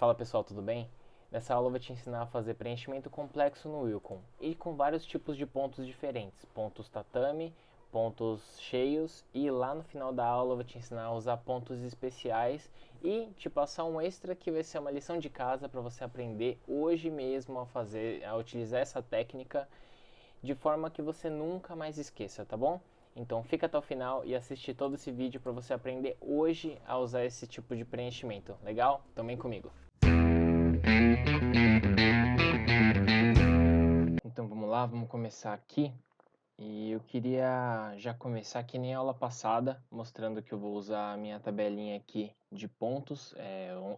Fala pessoal, tudo bem? Nessa aula eu vou te ensinar a fazer preenchimento complexo no Wacom e com vários tipos de pontos diferentes, pontos tatame, pontos cheios, e lá no final da aula eu vou te ensinar a usar pontos especiais e te passar um extra que vai ser uma lição de casa para você aprender hoje mesmo a utilizar essa técnica de forma que você nunca mais esqueça, tá bom? Então fica até o final e assiste todo esse vídeo para você aprender hoje a usar esse tipo de preenchimento, legal? Então vem comigo. Então vamos lá, vamos começar aqui. E eu queria já começar que nem a aula passada, mostrando que eu vou usar a minha tabelinha aqui de pontos.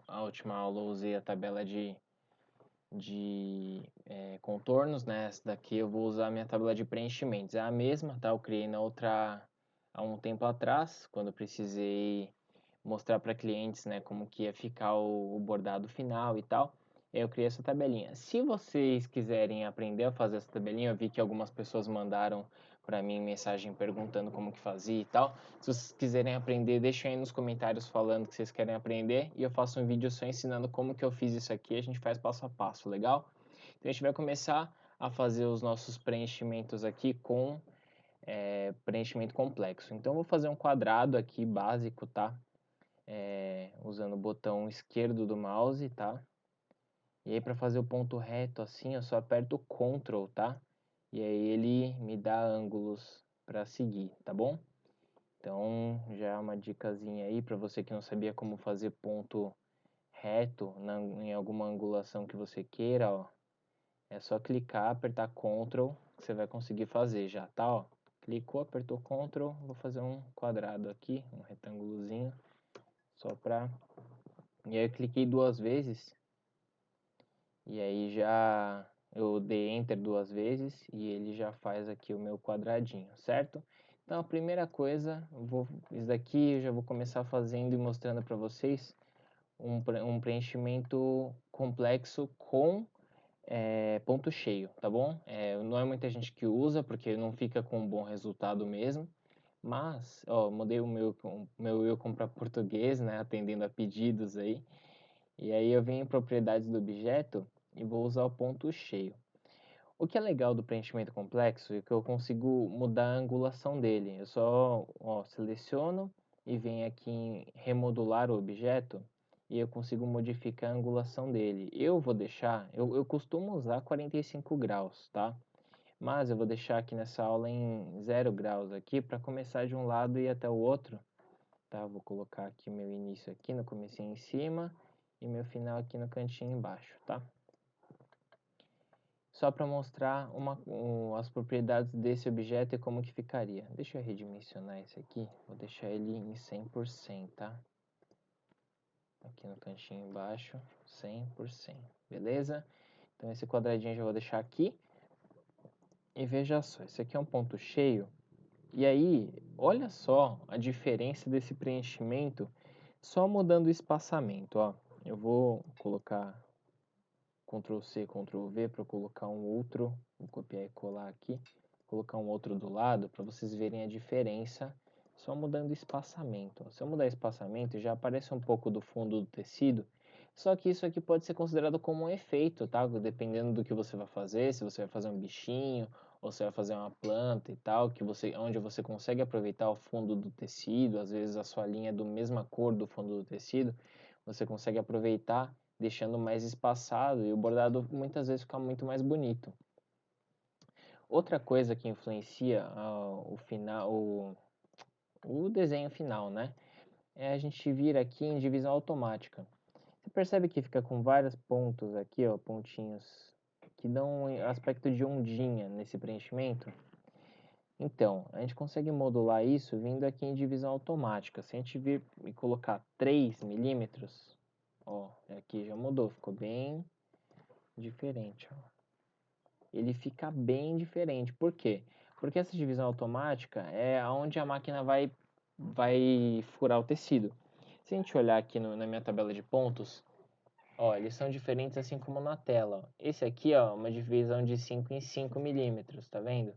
A última aula eu usei a tabela de contornos, né? Essa daqui eu vou usar a minha tabela de preenchimentos. É a mesma, tá? Eu criei na outra há um tempo atrás, quando eu precisei mostrar para clientes, né, como que ia ficar o bordado final e tal. Eu criei essa tabelinha. Se vocês quiserem aprender a fazer essa tabelinha, eu vi que algumas pessoas mandaram para mim mensagem perguntando como que fazia e tal. Se vocês quiserem aprender, deixem aí nos comentários falando que vocês querem aprender e eu faço um vídeo só ensinando como que eu fiz isso aqui. A gente faz passo a passo, legal? Então a gente vai começar a fazer os nossos preenchimentos aqui com preenchimento complexo. Então eu vou fazer um quadrado aqui básico, tá? Usando o botão esquerdo do mouse, tá? E aí para fazer o ponto reto assim, eu só aperto Ctrl, tá? E aí ele me dá ângulos para seguir, tá bom? Então já é uma dicasinha aí para você que não sabia como fazer ponto reto em alguma angulação que você queira, ó. É só clicar, apertar Ctrl, que você vai conseguir fazer já, tá? Ó. Clicou, apertou Ctrl, vou fazer um quadrado aqui, um retângulozinho, só para... E aí eu cliquei duas vezes, e aí já eu dei Enter duas vezes, e ele já faz aqui o meu quadradinho, certo? Então a primeira coisa, isso daqui eu já vou começar fazendo e mostrando para vocês um preenchimento complexo com ponto cheio, tá bom? Não é muita gente que usa, porque não fica com um bom resultado mesmo. Mas, ó, mudei o meu Wacom para português, né? Atendendo a pedidos aí. E aí eu venho em propriedades do objeto e vou usar o ponto cheio. O que é legal do preenchimento complexo é que eu consigo mudar a angulação dele. Eu só, ó, seleciono e venho aqui em remodular o objeto e eu consigo modificar a angulação dele. Eu vou deixar, eu costumo usar 45 graus, tá? Mas eu vou deixar aqui nessa aula em 0 graus aqui para começar de um lado e ir até o outro, tá? Vou colocar aqui meu início aqui no comecinho em cima e meu final aqui no cantinho embaixo, tá? Só para mostrar as propriedades desse objeto e como que ficaria. Deixa eu redimensionar esse aqui, vou deixar ele em 100%, tá? Aqui no cantinho embaixo, 100%, beleza? Então esse quadradinho eu já vou deixar aqui. E veja só, esse aqui é um ponto cheio. E aí, olha só a diferença desse preenchimento só mudando o espaçamento, ó. Eu vou colocar Ctrl C, Ctrl V para colocar um outro, vou copiar e colar aqui, colocar um outro do lado para vocês verem a diferença só mudando o espaçamento. Se eu mudar o espaçamento, já aparece um pouco do fundo do tecido, só que isso aqui pode ser considerado como um efeito, tá? Dependendo do que você vai fazer, se você vai fazer um bichinho ou se vai fazer uma planta e tal, onde você consegue aproveitar o fundo do tecido, às vezes a sua linha é do mesma cor do fundo do tecido, você consegue aproveitar deixando mais espaçado e o bordado muitas vezes fica muito mais bonito. Outra coisa que influencia o desenho final, né? É a gente vir aqui em divisão automática. Você percebe que fica com vários pontos aqui, ó, pontinhos que dão um aspecto de ondinha nesse preenchimento? Então, a gente consegue modular isso vindo aqui em divisão automática. Se a gente vir e colocar 3 milímetros, ó, aqui já mudou, ficou bem diferente, ó. Ele fica bem diferente. Por quê? Porque essa divisão automática é onde a máquina vai furar o tecido. Se a gente olhar aqui na minha tabela de pontos, ó, eles são diferentes assim como na tela. Ó. Esse aqui, ó, é uma divisão de 5 em 5 milímetros, tá vendo?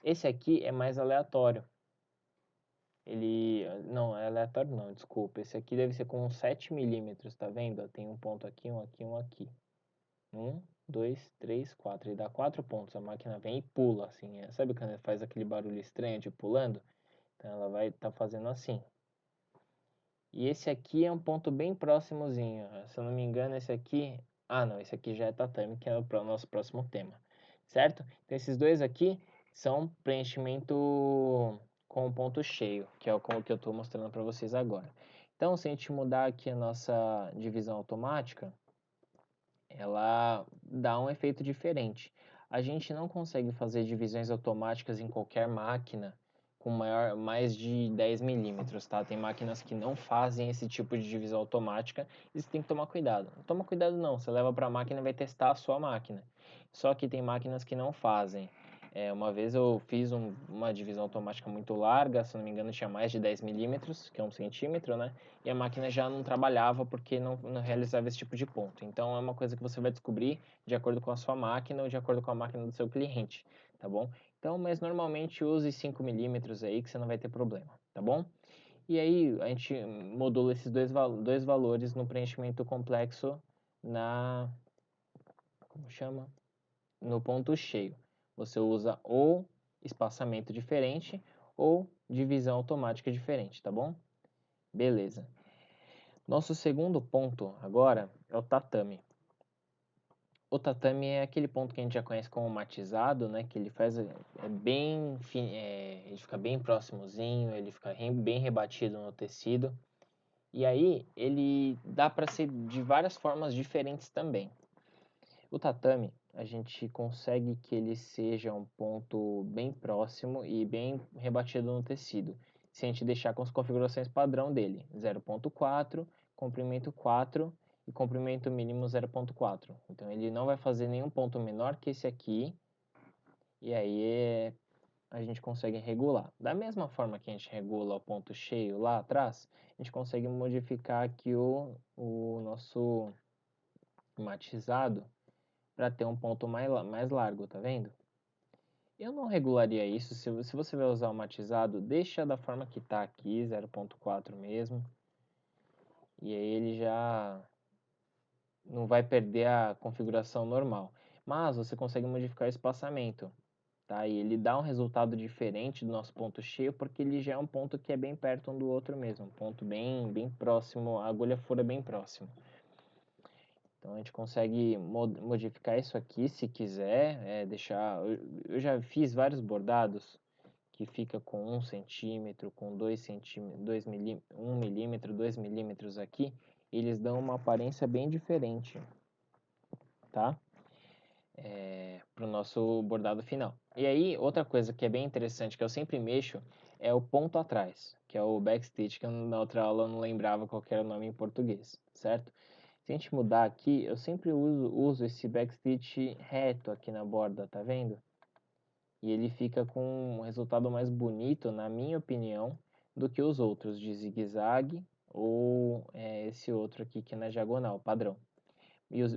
Esse aqui é mais aleatório. não, é aleatório não, desculpa. Esse aqui deve ser com 7 milímetros, tá vendo? Tem um ponto aqui, um aqui, um aqui. 1, 2, 3, 4. Ele dá 4 pontos. A máquina vem e pula, assim. Sabe quando faz aquele barulho estranho de pulando? Então ela vai estar fazendo assim. E esse aqui é um ponto bem próximozinho. Se eu não me engano, esse aqui... Ah, não, esse aqui já é tatame, que é o nosso próximo tema. Certo? Então esses dois aqui são preenchimento com ponto cheio, que é o que eu estou mostrando para vocês agora. Então, se a gente mudar aqui a nossa divisão automática, ela dá um efeito diferente. A gente não consegue fazer divisões automáticas em qualquer máquina com mais de 10 milímetros, tá? Tem máquinas que não fazem esse tipo de divisão automática e você tem que tomar cuidado. Não toma cuidado não, você leva para a máquina e vai testar a sua máquina. Só que tem máquinas que não fazem. Uma vez eu fiz uma divisão automática muito larga, se não me engano tinha mais de 10 milímetros, que é 1 centímetro, né? E a máquina já não trabalhava porque não realizava esse tipo de ponto. Então é uma coisa que você vai descobrir de acordo com a sua máquina ou de acordo com a máquina do seu cliente, tá bom? Então, mas normalmente use 5 milímetros aí que você não vai ter problema, tá bom? E aí a gente modula esses dois valores no preenchimento complexo como chama? No ponto cheio. Você usa ou espaçamento diferente ou divisão automática diferente, tá bom? Beleza. Nosso segundo ponto agora é o tatame. O tatame é aquele ponto que a gente já conhece como matizado, né? Que ele faz ele fica bem próximozinho, ele fica bem rebatido no tecido. E aí ele dá para ser de várias formas diferentes também. O tatame, a gente consegue que ele seja um ponto bem próximo e bem rebatido no tecido. Se a gente deixar com as configurações padrão dele, 0.4, comprimento 4 e comprimento mínimo 0.4. Então ele não vai fazer nenhum ponto menor que esse aqui, e aí a gente consegue regular. Da mesma forma que a gente regula o ponto cheio lá atrás, a gente consegue modificar aqui o nosso matizado para ter um ponto mais largo, tá vendo? Eu não regularia isso, se você vai usar o matizado, deixa da forma que está aqui, 0.4 mesmo, e aí ele já não vai perder a configuração normal. Mas você consegue modificar o espaçamento, tá? E ele dá um resultado diferente do nosso ponto cheio, porque ele já é um ponto que é bem perto um do outro mesmo, um ponto bem próximo, a agulha fura bem próximo. Então a gente consegue modificar isso aqui se quiser, deixar. Eu já fiz vários bordados que fica com 1 centímetro, com 2 centímetros, 1 milímetro, 2 milímetros aqui, eles dão uma aparência bem diferente, tá? Para o nosso bordado final. E aí, outra coisa que é bem interessante, que eu sempre mexo, é o ponto atrás, que é o backstitch, que na outra aula eu não lembrava qual era o nome em português, certo? Se a gente mudar aqui, eu sempre uso esse backstitch reto aqui na borda, tá vendo? E ele fica com um resultado mais bonito, na minha opinião, do que os outros de zigue-zague ou esse outro aqui que é na diagonal, padrão.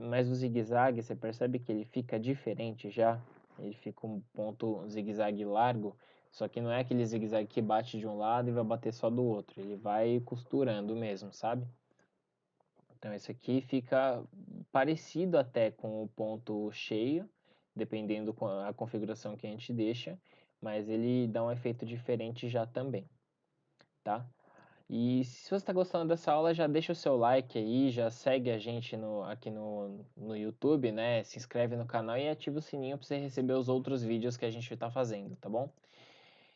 Mas o zigue-zague, você percebe que ele fica diferente já? Ele fica um ponto zigue-zague largo, só que não é aquele zigue-zague que bate de um lado e vai bater só do outro. Ele vai costurando mesmo, sabe? Então esse aqui fica parecido até com o ponto cheio, dependendo da configuração que a gente deixa, mas ele dá um efeito diferente já também, tá? E se você está gostando dessa aula, já deixa o seu like aí, já segue a gente aqui no YouTube, né? Se inscreve no canal e ativa o sininho para você receber os outros vídeos que a gente está fazendo, tá bom?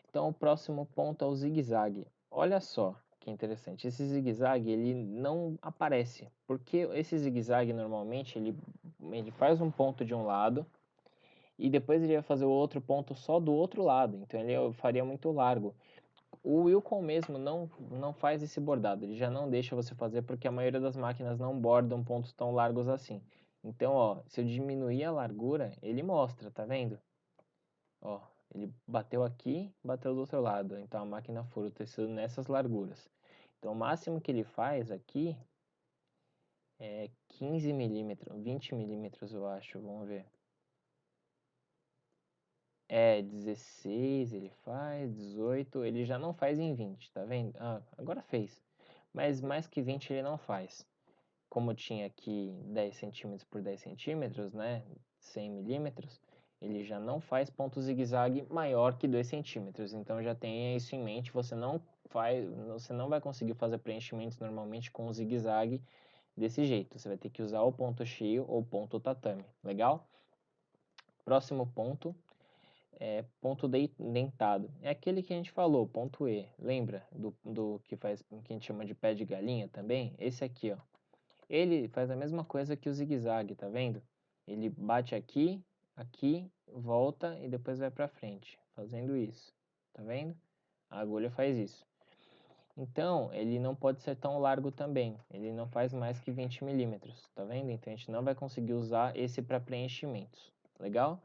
Então, o próximo ponto é o zigue-zague. Olha só que interessante. Esse zigue-zague, ele não aparece. Porque esse zigue-zague, normalmente, ele faz um ponto de um lado e depois ele vai fazer o outro ponto só do outro lado. Então, ele faria muito largo. O Wilcon mesmo não faz esse bordado. Ele já não deixa você fazer porque a maioria das máquinas não bordam pontos tão largos assim. Então, ó, se eu diminuir a largura, ele mostra, tá vendo? Ó, ele bateu aqui, bateu do outro lado. Então a máquina fura o tecido nessas larguras. Então o máximo que ele faz aqui é 15 milímetros, 20 milímetros eu acho, vamos ver. É 16, ele faz 18, ele já não faz em 20, tá vendo? Ah, agora fez. Mas mais que 20 ele não faz. Como tinha aqui 10 centímetros por 10 centímetros, né? 100 milímetros, ele já não faz ponto zigue-zague maior que 2 centímetros. Então já tenha isso em mente, você não vai conseguir fazer preenchimentos normalmente com zigue-zague desse jeito. Você vai ter que usar o ponto cheio ou ponto tatame, legal? Próximo ponto é ponto dentado. É aquele que a gente falou, ponto E. Lembra do que faz, que a gente chama de pé de galinha também? Esse aqui, ó. Ele faz a mesma coisa que o zigue-zague, tá vendo? Ele bate aqui, aqui, volta e depois vai para frente, fazendo isso. Tá vendo? A agulha faz isso. Então, ele não pode ser tão largo também. Ele não faz mais que 20 milímetros, tá vendo? Então, a gente não vai conseguir usar esse para preenchimentos. Legal?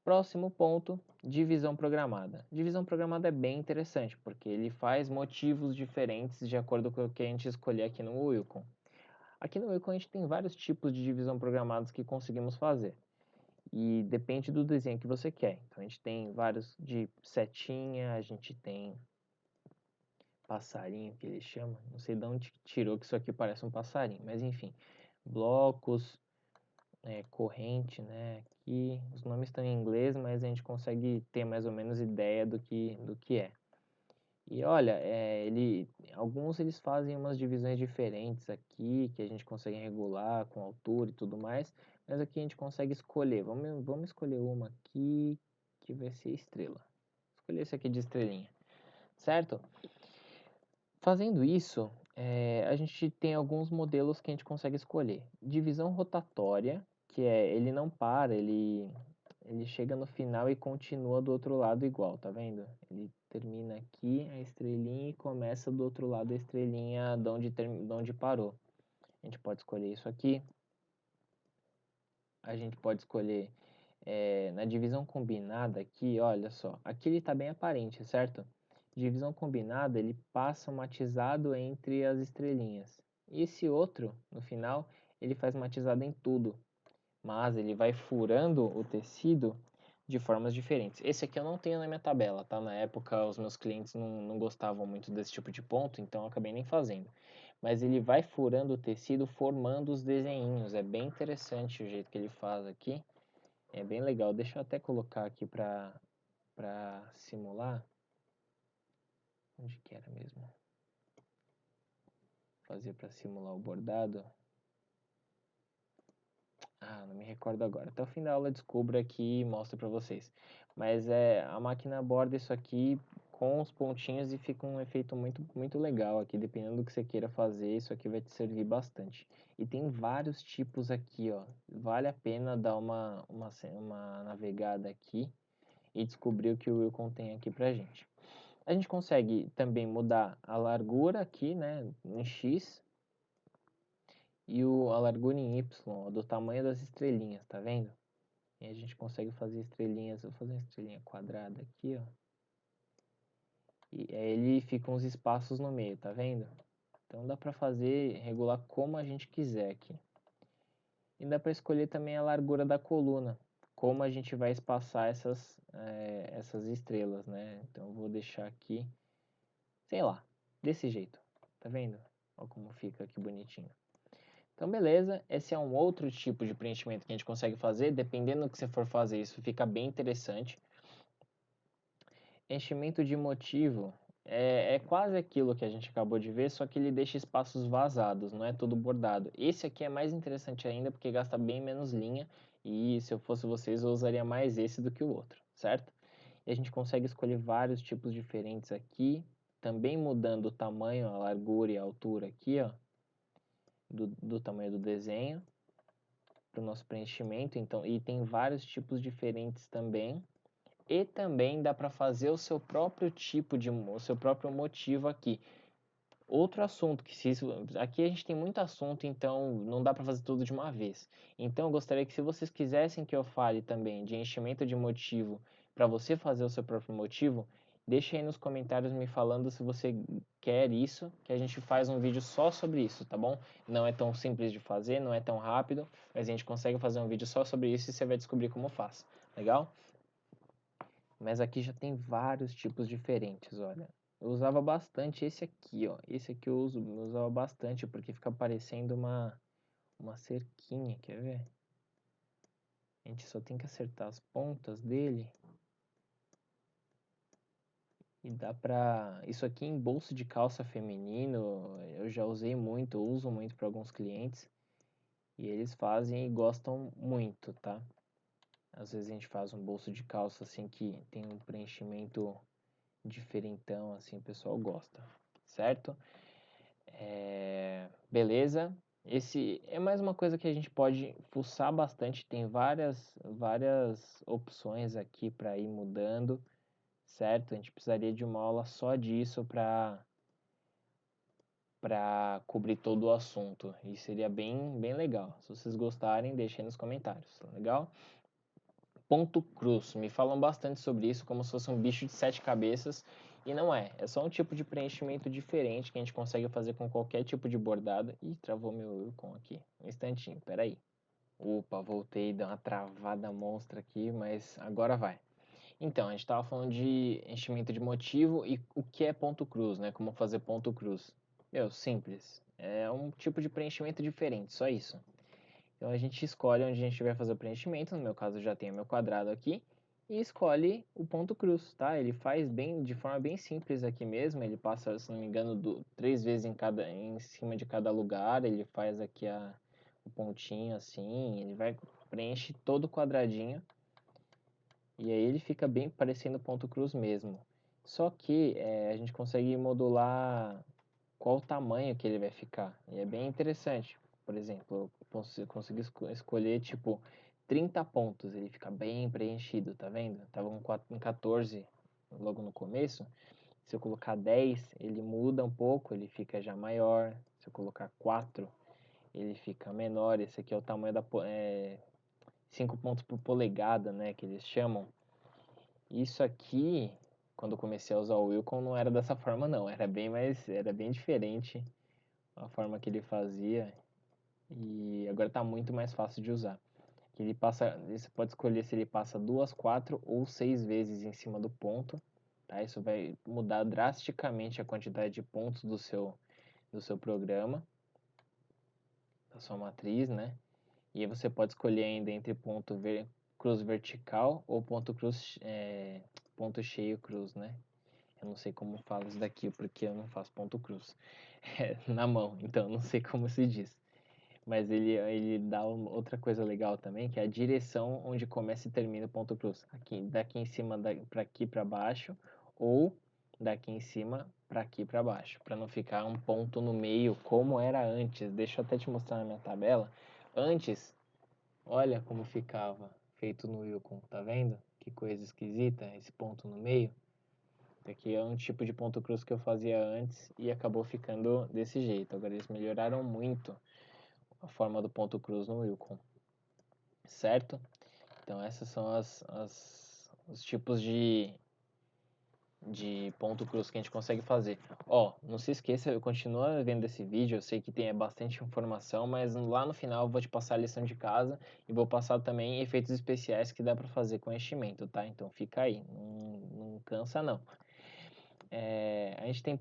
Próximo ponto, divisão programada. Divisão programada é bem interessante, porque ele faz motivos diferentes de acordo com o que a gente escolher aqui no Wilcon. Aqui no Wilcon a gente tem vários tipos de divisão programados que conseguimos fazer. E depende do desenho que você quer. Então a gente tem vários de setinha, a gente tem passarinho que ele chama. Não sei de onde tirou que isso aqui parece um passarinho, mas enfim. Blocos, corrente, né? Aqui os nomes estão em inglês, mas a gente consegue ter mais ou menos ideia do que é. E olha, alguns eles fazem umas divisões diferentes aqui, que a gente consegue regular com altura e tudo mais, mas aqui a gente consegue escolher. Vamos escolher uma aqui que vai ser estrela. Escolher esse aqui de estrelinha, certo? Fazendo isso, a gente tem alguns modelos que a gente consegue escolher. Divisão rotatória, que ele não para, ele chega no final e continua do outro lado igual, tá vendo? Ele termina aqui a estrelinha e começa do outro lado a estrelinha de onde parou. A gente pode escolher isso aqui. A gente pode escolher na divisão combinada aqui, olha só. Aqui ele está bem aparente, certo? Divisão combinada, ele passa matizado entre as estrelinhas. E esse outro, no final, ele faz matizado em tudo. Mas ele vai furando o tecido de formas diferentes. Esse aqui eu não tenho na minha tabela, tá? Na época os meus clientes não gostavam muito desse tipo de ponto, então eu acabei nem fazendo. Mas ele vai furando o tecido, formando os desenhinhos. É bem interessante o jeito que ele faz aqui. É bem legal. Deixa eu até colocar aqui para simular. Onde que era mesmo? Fazer para simular o bordado. Ah, não me recordo agora. Até o fim da aula eu descubro aqui e mostro para vocês. Mas a máquina borda isso aqui com os pontinhos e fica um efeito muito legal aqui. Dependendo do que você queira fazer, isso aqui vai te servir bastante. E tem vários tipos aqui, ó. Vale a pena dar uma navegada aqui e descobrir o que o Wilcon tem aqui pra gente. A gente consegue também mudar a largura aqui, né, em X, e a largura em Y, ó, do tamanho das estrelinhas, tá vendo? E a gente consegue fazer estrelinhas, vou fazer uma estrelinha quadrada aqui, ó. E aí ele fica uns espaços no meio, tá vendo? Então dá pra fazer, regular como a gente quiser aqui. E dá pra escolher também a largura da coluna, como a gente vai espaçar essas estrelas, né? Então eu vou deixar aqui, sei lá, desse jeito, tá vendo? Olha como fica aqui bonitinho. Então, beleza, esse é um outro tipo de preenchimento que a gente consegue fazer, dependendo do que você for fazer, isso fica bem interessante. Enchimento de motivo é quase aquilo que a gente acabou de ver, só que ele deixa espaços vazados, não é todo bordado. Esse aqui é mais interessante ainda porque gasta bem menos linha e se eu fosse vocês eu usaria mais esse do que o outro, certo? E a gente consegue escolher vários tipos diferentes aqui, também mudando o tamanho, a largura e a altura aqui, ó, do tamanho do desenho para o nosso preenchimento. Então, e tem vários tipos diferentes também. E também dá para fazer o seu próprio o seu próprio motivo aqui. Outro assunto que aqui a gente tem muito assunto, então não dá para fazer tudo de uma vez. Então eu gostaria que se vocês quisessem que eu fale também de enchimento de motivo para você fazer o seu próprio motivo, deixe aí nos comentários me falando se você quer isso, que a gente faz um vídeo só sobre isso, tá bom? Não é tão simples de fazer, não é tão rápido, mas a gente consegue fazer um vídeo só sobre isso e você vai descobrir como faz. Legal? Mas aqui já tem vários tipos diferentes, olha. Eu usava bastante esse aqui, ó. Esse aqui eu usava bastante porque fica parecendo uma cerquinha, quer ver? A gente só tem que acertar as pontas dele. E dá pra... Isso aqui em bolso de calça feminino, eu já usei muito, eu uso muito para alguns clientes. E eles fazem e gostam muito, tá? Às vezes a gente faz um bolso de calça assim que tem um preenchimento diferentão, assim, o pessoal gosta, certo? Beleza? Esse é mais uma coisa que a gente pode fuçar bastante, tem várias opções aqui para ir mudando, certo? A gente precisaria de uma aula só disso para cobrir todo o assunto e seria bem legal. Se vocês gostarem, deixem nos comentários, legal? Ponto cruz. Me falam bastante sobre isso, como se fosse um bicho de 7 cabeças. E não é. É só um tipo de preenchimento diferente que a gente consegue fazer com qualquer tipo de bordado. Ih, travou meu Ilcon aqui. Um instantinho, peraí. Opa, voltei, deu uma travada monstra aqui, mas agora vai. Então, a gente estava falando de enchimento de motivo e o que é ponto cruz, né? Como fazer ponto cruz. Meu, simples. É um tipo de preenchimento diferente, só isso. Então a gente escolhe onde a gente vai fazer o preenchimento, no meu caso eu já tenho meu quadrado aqui, e escolhe o ponto cruz, tá? Ele faz de forma bem simples aqui mesmo, ele passa, se não me engano, 3 vezes em cima de cada lugar, ele faz aqui o pontinho assim, ele vai, preenche todo o quadradinho, e aí ele fica bem parecendo ponto cruz mesmo. Só que a gente consegue modular qual o tamanho que ele vai ficar. E é bem interessante. Por exemplo, eu consegui escolher tipo 30 pontos, ele fica bem preenchido, tá vendo? Tava com 14 logo no começo. Se eu colocar 10, ele muda um pouco, ele fica já maior. Se eu colocar 4, ele fica menor. Esse aqui é o tamanho 5 pontos por polegada, né, que eles chamam. Isso aqui, quando eu comecei a usar o Wilcon, não era dessa forma não, era bem diferente a forma que ele fazia e agora está muito mais fácil de usar. Ele passa, você pode escolher se ele passa 2, 4 ou 6 vezes em cima do ponto, tá? Isso vai mudar drasticamente a quantidade de pontos do seu programa, da sua matriz, né? E aí você pode escolher ainda entre cruz vertical ou ponto cheio cruz, né? Eu não sei como falo isso daqui porque eu não faço ponto cruz na mão, então eu não sei como se diz. Mas ele dá outra coisa legal também, que é a direção onde começa e termina o ponto cruz. Aqui, daqui em cima para aqui para baixo, ou daqui em cima para aqui para baixo, para não ficar um ponto no meio como era antes. Deixa eu até te mostrar na minha tabela. Antes, olha como ficava feito no Wilcon, tá vendo? Que coisa esquisita, esse ponto no meio. Aqui é um tipo de ponto cruz que eu fazia antes e acabou ficando desse jeito. Agora eles melhoraram muito a forma do ponto cruz no Wilcon, certo? Então essas são os tipos de ponto cruz que a gente consegue fazer. Ó, não se esqueça, continua vendo esse vídeo, eu sei que tem bastante informação, mas lá no final eu vou te passar a lição de casa e vou passar também efeitos especiais que dá para fazer com enchimento, tá? Então fica aí, não cansa não. A gente tem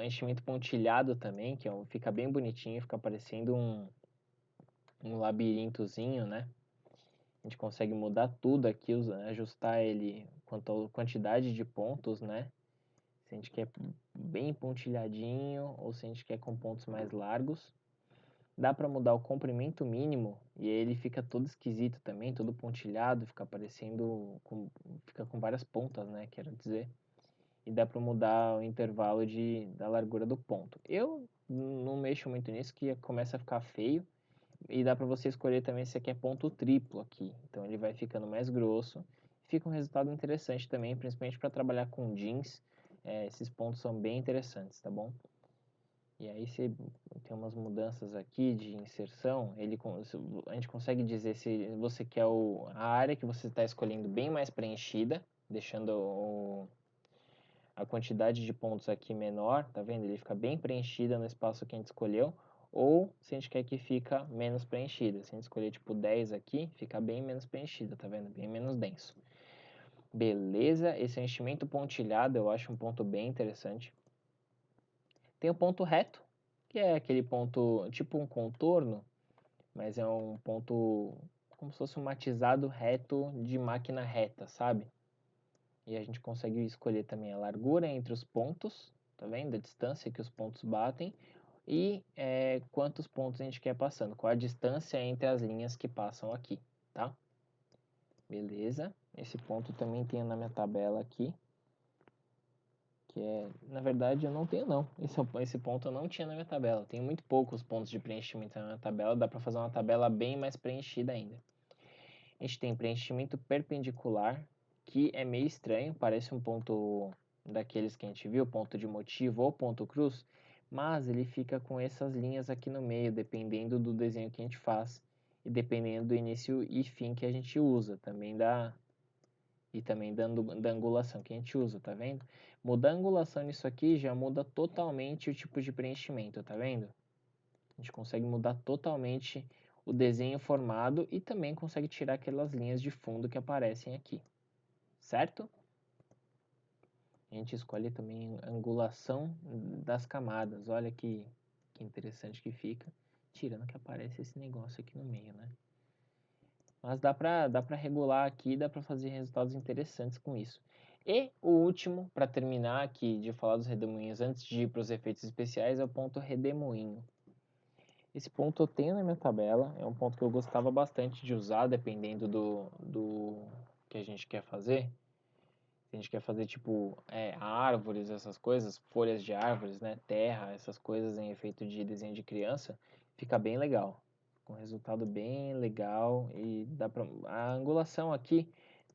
enchimento pontilhado também, que fica bem bonitinho, fica parecendo um labirintozinho, né? A gente consegue mudar tudo aqui, ajustar ele quanto à quantidade de pontos, né? Se a gente quer bem pontilhadinho ou se a gente quer com pontos mais largos. Dá para mudar o comprimento mínimo e ele fica todo esquisito também, todo pontilhado, fica com várias pontas, né? Quero dizer. E dá para mudar o intervalo da largura do ponto. Eu não mexo muito nisso, que começa a ficar feio. E dá para você escolher também se quer ponto triplo aqui. Então ele vai ficando mais grosso. Fica um resultado interessante também, principalmente para trabalhar com jeans. Esses pontos são bem interessantes, tá bom? E aí você tem umas mudanças aqui de inserção. A gente consegue dizer se você quer a área que você está escolhendo bem mais preenchida, deixando a quantidade de pontos aqui menor, tá vendo? Ele fica bem preenchida no espaço que a gente escolheu. Ou se a gente quer que fica menos preenchida. Se a gente escolher tipo 10 aqui, fica bem menos preenchida, tá vendo? Bem menos denso. Beleza, esse enchimento pontilhado eu acho um ponto bem interessante. Tem o ponto reto, que é aquele ponto tipo um contorno, mas é um ponto como se fosse um matizado reto de máquina reta, sabe? E a gente consegue escolher também a largura entre os pontos, tá vendo? A distância que os pontos batem e quantos pontos a gente quer passando, qual a distância entre as linhas que passam aqui, tá? Beleza, esse ponto também tenho na minha tabela aqui, que na verdade eu não tenho não, esse ponto eu não tinha na minha tabela, tenho muito poucos pontos de preenchimento na minha tabela, dá para fazer uma tabela bem mais preenchida ainda. A gente tem preenchimento perpendicular, que é meio estranho, parece um ponto daqueles que a gente viu, ponto de motivo ou ponto cruz, mas ele fica com essas linhas aqui no meio, dependendo do desenho que a gente faz e dependendo do início e fim que a gente usa, também da angulação que a gente usa, tá vendo? Mudar a angulação nisso aqui já muda totalmente o tipo de preenchimento, tá vendo? A gente consegue mudar totalmente o desenho formado e também consegue tirar aquelas linhas de fundo que aparecem aqui, certo? A gente escolhe também a angulação das camadas, olha que interessante que fica, tirando que aparece esse negócio aqui no meio, né? Mas dá pra regular aqui, dá pra fazer resultados interessantes com isso. E o último, para terminar aqui de falar dos redemoinhos antes de ir para os efeitos especiais, é o ponto redemoinho. Esse ponto eu tenho na minha tabela, é um ponto que eu gostava bastante de usar, dependendo do que a gente quer fazer. Se a gente quer fazer tipo árvores, essas coisas, folhas de árvores, né, terra, essas coisas em efeito de desenho de criança, fica bem legal. Com resultado bem legal e dá pra... A angulação aqui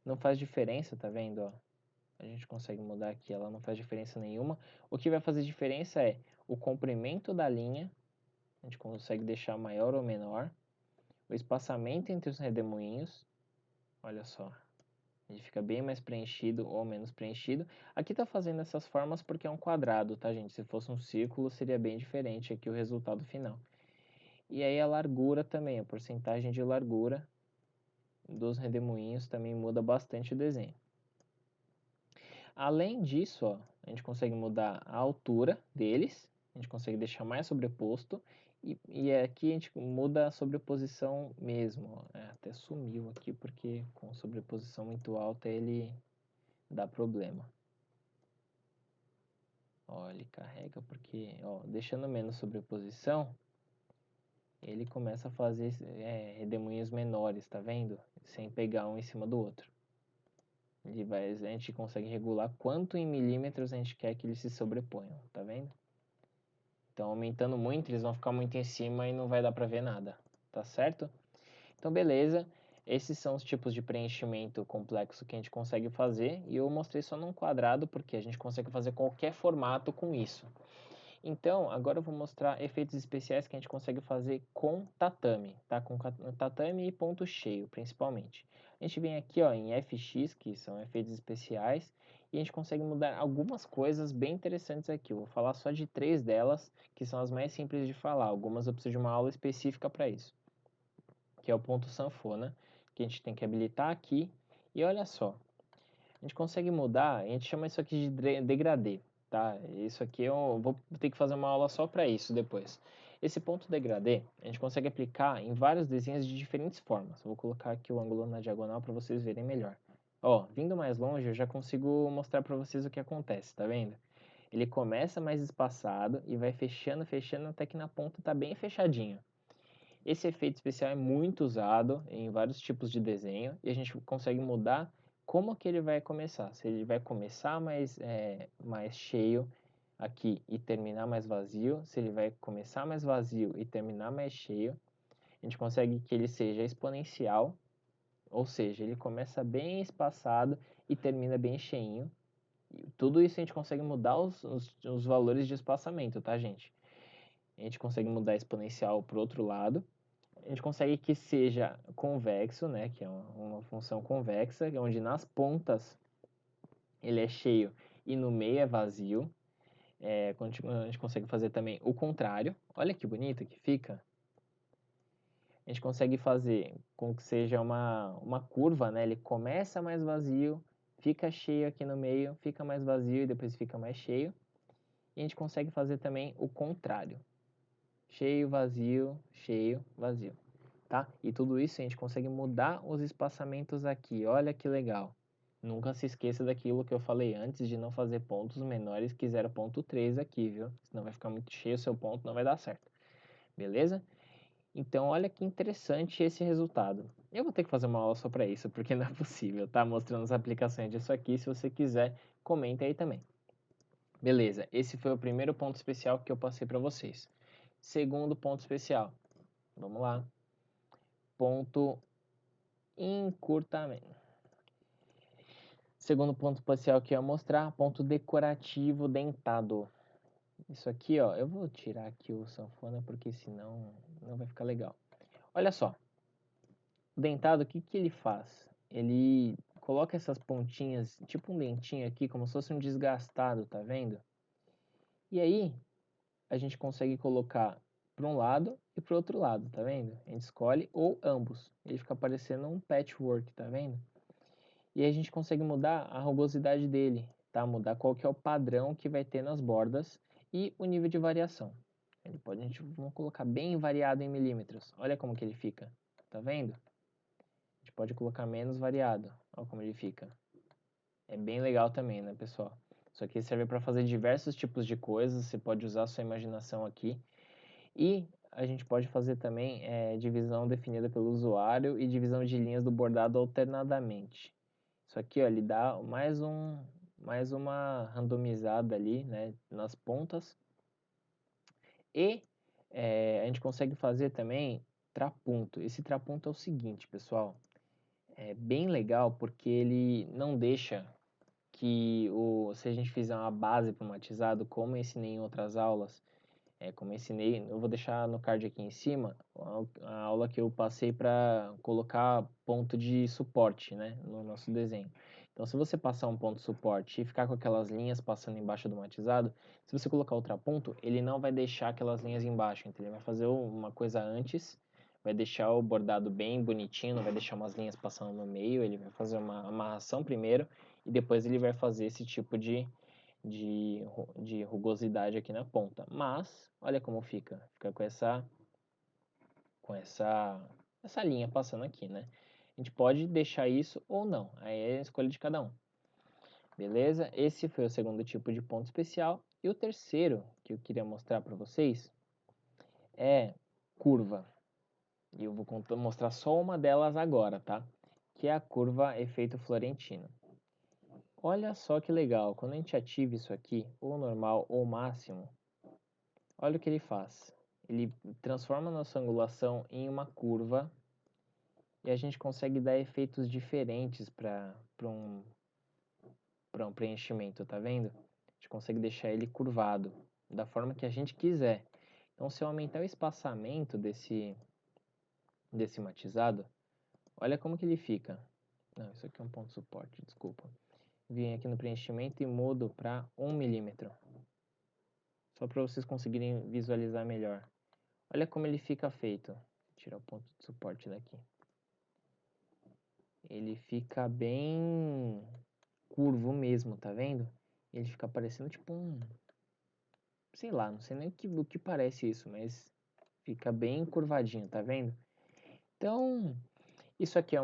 não faz diferença, tá vendo, ó? A gente consegue mudar aqui, ela não faz diferença nenhuma. O que vai fazer diferença é o comprimento da linha, a gente consegue deixar maior ou menor, o espaçamento entre os redemoinhos, olha só, ele fica bem mais preenchido ou menos preenchido. Aqui tá fazendo essas formas porque é um quadrado, tá, gente? Se fosse um círculo, seria bem diferente aqui o resultado final. E aí a largura também, a porcentagem de largura dos redemoinhos também muda bastante o desenho. Além disso, ó, a gente consegue mudar a altura deles, a gente consegue deixar mais sobreposto, e aqui a gente muda a sobreposição mesmo. Ó. Até sumiu aqui, porque com sobreposição muito alta ele dá problema. Ó, ele carrega porque, ó, deixando menos sobreposição, ele começa a fazer redemoinhos menores, tá vendo? Sem pegar um em cima do outro. A gente consegue regular quanto em milímetros a gente quer que eles se sobreponham, tá vendo? Então, aumentando muito, eles vão ficar muito em cima e não vai dar para ver nada, tá certo? Então, beleza. Esses são os tipos de preenchimento complexo que a gente consegue fazer. E eu mostrei só num quadrado, porque a gente consegue fazer qualquer formato com isso. Então, agora eu vou mostrar efeitos especiais que a gente consegue fazer com tatame, tá? Com tatame e ponto cheio, principalmente. A gente vem aqui, ó, em FX, que são efeitos especiais, e a gente consegue mudar algumas coisas bem interessantes aqui. Eu vou falar só de 3 delas, que são as mais simples de falar. Algumas eu preciso de uma aula específica para isso, que é o ponto sanfona, que a gente tem que habilitar aqui. E olha só, a gente consegue mudar, a gente chama isso aqui de degradê, tá? Isso aqui eu vou ter que fazer uma aula só para isso depois. Esse ponto degradê, a gente consegue aplicar em vários desenhos de diferentes formas. Vou colocar aqui o ângulo na diagonal para vocês verem melhor. Ó, vindo mais longe, eu já consigo mostrar para vocês o que acontece, tá vendo? Ele começa mais espaçado e vai fechando, fechando, até que na ponta tá bem fechadinho. Esse efeito especial é muito usado em vários tipos de desenho e a gente consegue mudar como que ele vai começar. Se ele vai começar mais cheio aqui e terminar mais vazio, se ele vai começar mais vazio e terminar mais cheio, a gente consegue que ele seja exponencial, ou seja, ele começa bem espaçado e termina bem cheinho. E tudo isso a gente consegue mudar os valores de espaçamento, tá, gente? A gente consegue mudar exponencial para o outro lado. A gente consegue que seja convexo, né, que é uma função convexa, onde nas pontas ele é cheio e no meio é vazio. A gente consegue fazer também o contrário. Olha que bonito que fica. A gente consegue fazer com que seja uma curva, né? Ele começa mais vazio, fica cheio aqui no meio, fica mais vazio e depois fica mais cheio. E a gente consegue fazer também o contrário. Cheio, vazio, tá? E tudo isso a gente consegue mudar os espaçamentos aqui, olha que legal. Nunca se esqueça daquilo que eu falei antes de não fazer pontos menores que 0,3 aqui, viu? Senão vai ficar muito cheio o seu ponto, não vai dar certo. Beleza? Então, olha que interessante esse resultado. Eu vou ter que fazer uma aula só para isso, porque não é possível, tá? Mostrando as aplicações disso aqui. Se você quiser, comenta aí também. Beleza, esse foi o primeiro ponto especial que eu passei para vocês. Segundo ponto especial. Vamos lá. Ponto encurtamento. Segundo ponto especial que eu ia mostrar, ponto decorativo dentado. Isso aqui, ó, eu vou tirar aqui o sanfona porque senão não vai ficar legal. Olha só, o dentado, o que que ele faz? Ele coloca essas pontinhas, tipo um dentinho aqui, como se fosse um desgastado, tá vendo? E aí, a gente consegue colocar para um lado e para o outro lado, tá vendo? A gente escolhe ou ambos. Ele fica parecendo um patchwork, tá vendo? E aí a gente consegue mudar a rugosidade dele, tá? Mudar qual que é o padrão que vai ter nas bordas e o nível de variação. Ele pode, a gente vamos colocar bem variado em milímetros. Olha como que ele fica, tá vendo? A gente pode colocar menos variado. Olha como ele fica. É bem legal também, né, pessoal? Isso aqui serve para fazer diversos tipos de coisas. Você pode usar a sua imaginação aqui. E a gente pode fazer também divisão definida pelo usuário e divisão de linhas do bordado alternadamente. Isso aqui, ó, ele dá mais uma randomizada ali, né, nas pontas. E a gente consegue fazer também trapunto. Esse trapunto é o seguinte, pessoal. É bem legal porque ele não deixa que se a gente fizer uma base para o matizado, como eu ensinei em outras aulas, como eu ensinei, eu vou deixar no card aqui em cima a aula que eu passei para colocar ponto de suporte, né, no nosso desenho. Então, se você passar um ponto de suporte e ficar com aquelas linhas passando embaixo do matizado, se você colocar outro ponto, ele não vai deixar aquelas linhas embaixo, então ele vai fazer uma coisa antes, vai deixar o bordado bem bonitinho, não vai deixar umas linhas passando no meio, ele vai fazer uma amarração primeiro e depois ele vai fazer esse tipo de rugosidade aqui na ponta. Mas, olha como fica. Fica com essa linha passando aqui, né? A gente pode deixar isso ou não. Aí é a escolha de cada um. Beleza? Esse foi o segundo tipo de ponto especial. E o terceiro que eu queria mostrar para vocês é curva. E eu vou mostrar só uma delas agora, tá? Que é a curva efeito Florentino. Olha só que legal, quando a gente ativa isso aqui, ou normal ou máximo, olha o que ele faz. Ele transforma a nossa angulação em uma curva e a gente consegue dar efeitos diferentes para um preenchimento, tá vendo? A gente consegue deixar ele curvado da forma que a gente quiser. Então, se eu aumentar o espaçamento desse matizado, olha como que ele fica. Não, isso aqui é um ponto de suporte, desculpa. Vim aqui no preenchimento e mudo para 1 milímetro. Só para vocês conseguirem visualizar melhor. Olha como ele fica feito. Vou tirar o ponto de suporte daqui. Ele fica bem curvo mesmo, tá vendo? Ele fica parecendo tipo um... Sei lá, não sei nem o que parece isso, mas fica bem curvadinho, tá vendo? Então, isso aqui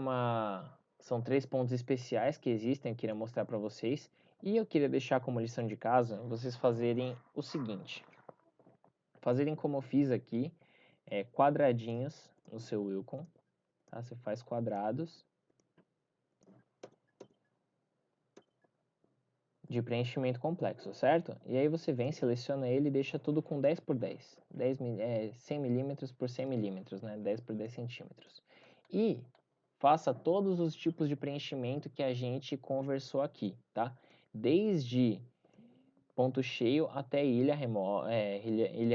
são 3 pontos especiais que existem, eu queria mostrar para vocês. E eu queria deixar como lição de casa vocês fazerem o seguinte. Fazerem como eu fiz aqui, quadradinhos no seu Wilcon. Tá? Você faz quadrados de preenchimento complexo, certo? E aí você vem, seleciona ele e deixa tudo com 10 por 10. 100 milímetros por 100 milímetros, né? 10 por 10 centímetros. E faça todos os tipos de preenchimento que a gente conversou aqui, tá? Desde ponto cheio até ilha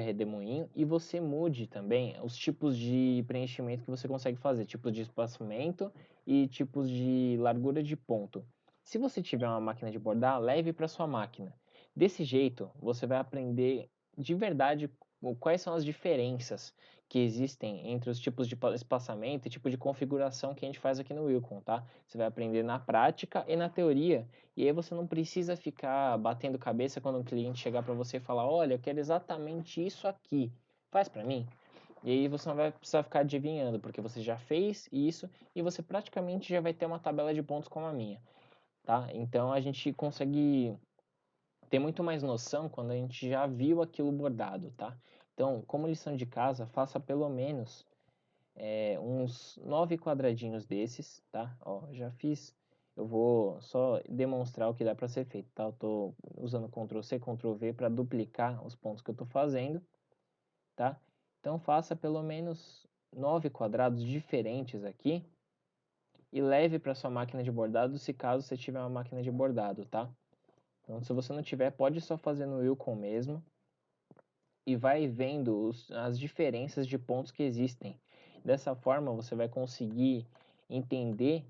redemoinho, e você mude também os tipos de preenchimento que você consegue fazer, tipos de espaçamento e tipos de largura de ponto. Se você tiver uma máquina de bordar, leve para sua máquina. Desse jeito, você vai aprender de verdade quais são as diferenças que existem entre os tipos de espaçamento e tipo de configuração que a gente faz aqui no Wilcon, tá? Você vai aprender na prática e na teoria, e aí você não precisa ficar batendo cabeça quando um cliente chegar para você e falar, olha, eu quero exatamente isso aqui, faz para mim? E aí você não vai precisar ficar adivinhando, porque você já fez isso e você praticamente já vai ter uma tabela de pontos como a minha, tá? Então a gente consegue ter muito mais noção quando a gente já viu aquilo bordado, tá? Então, como lição de casa, faça pelo menos uns 9 quadradinhos desses, tá? Ó, já fiz. Eu vou só demonstrar o que dá para ser feito, tá? Eu tô usando Ctrl C, Ctrl V para duplicar os pontos que eu tô fazendo, tá? Então, faça pelo menos 9 quadrados diferentes aqui e leve para sua máquina de bordado, se caso você tiver uma máquina de bordado, tá? Então, se você não tiver, pode só fazer no Wilcon mesmo e vai vendo as diferenças de pontos que existem. Dessa forma, você vai conseguir entender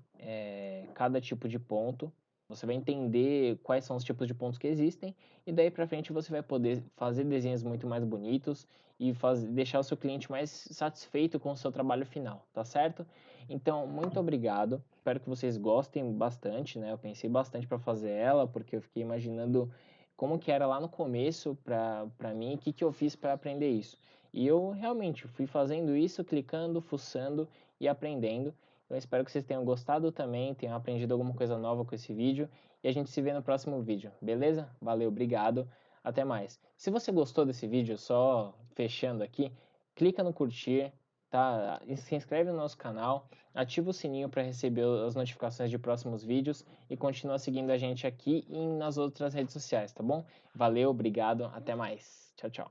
cada tipo de ponto, você vai entender quais são os tipos de pontos que existem, e daí para frente você vai poder fazer desenhos muito mais bonitos e deixar o seu cliente mais satisfeito com o seu trabalho final, tá certo? Então, muito obrigado. Espero que vocês gostem bastante, né? Eu pensei bastante para fazer ela, porque eu fiquei imaginando como que era lá no começo para mim, o que que eu fiz para aprender isso. E eu realmente fui fazendo isso, clicando, fuçando e aprendendo. Então, espero que vocês tenham gostado também, tenham aprendido alguma coisa nova com esse vídeo. E a gente se vê no próximo vídeo, beleza? Valeu, obrigado, até mais. Se você gostou desse vídeo, só fechando aqui, clica no curtir, tá? Se inscreve no nosso canal, ativa o sininho para receber as notificações de próximos vídeos e continua seguindo a gente aqui e nas outras redes sociais, tá bom? Valeu, obrigado, até mais. Tchau, tchau.